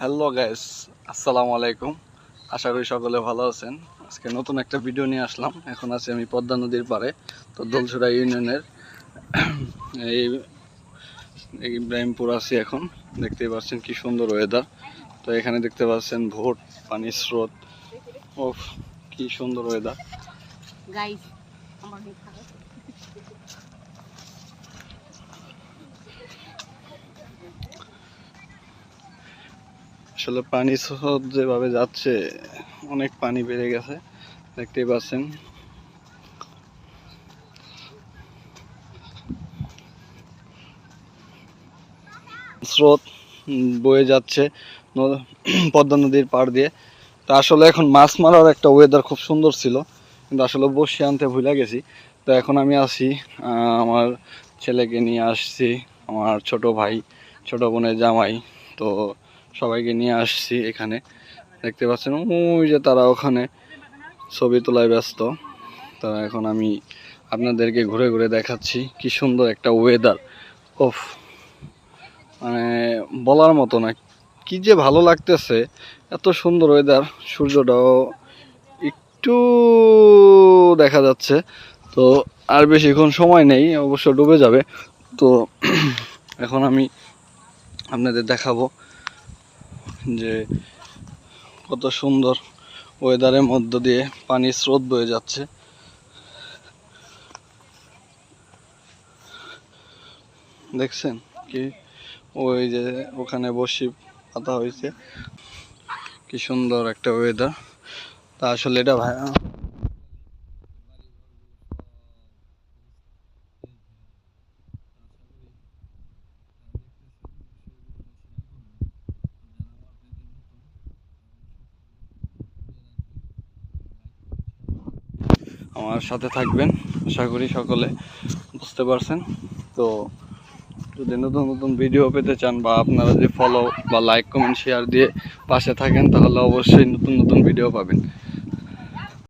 Hello guys, আসসালামু আলাইকুম। আশা করি সকলে ভালো আছেন। আজকে নতুন একটা ভিডিও নিয়ে আসলাম। এখন আছি আমি পদ্মা নদীর পাড়ে, তো দোলছড়া ইউনিয়নের এই ইব্রাহিমপুর আছি এখন। দেখতেই পাচ্ছেন কি সুন্দর ওয়েদার। তো এখানে দেখতে পাচ্ছেন ভোট, পানির স্রোত। ওফ, কি সুন্দর ওয়েদার গাইস। আসলে পানি স্রোত যেভাবে যাচ্ছে, অনেক পানি বেড়ে গেছে, দেখতেই পাচ্ছেন। স্রোত বয়ে যাচ্ছে পদ্মা নদীর পাড় দিয়ে। তো আসলে এখন মাছ মারার একটা ওয়েদার খুব সুন্দর ছিল, কিন্তু আসলে বসে আনতে ভুলে গেছি। তো এখন আমি আসি, আমার ছেলেকে নিয়ে আসছি, আমার ছোট ভাই, ছোট বোনের জামাই, তো সবাইকে নিয়ে আসছি এখানে। দেখতে পাচ্ছেন ওই যে তারা ওখানে ছবি তোলায় ব্যস্ত। তো এখন আমি আপনাদেরকে ঘুরে ঘুরে দেখাচ্ছি কি সুন্দর একটা ওয়েদার। ওফ, মানে বলার মতো না, কি যে ভালো লাগতেছে, এত সুন্দর ওয়েদার। সূর্যটাও একটু দেখা যাচ্ছে। তো আর বেশিক্ষণ সময় নেই, অবশ্য ডুবে যাবে। তো এখন আমি আপনাদের দেখাবো যে কত সুন্দর ওয়েদারের মধ্য দিয়ে পানির স্রোত বয়ে যাচ্ছে। দেখছেন কি, ওই যে ওখানে বসি পাতা হয়েছে, কি সুন্দর একটা ওয়েদার। তা আসলে এটা ভাই আমার সাথে থাকবেন, আশা করি সকলে বুঝতে পারছেন। তো যদি নতুন নতুন ভিডিও পেতে চান, বা আপনারা যদি ফলো বা লাইক কমেন্ট শেয়ার দিয়ে পাশে থাকেন, তাহলে অবশ্যই নতুন নতুন ভিডিও পাবেন।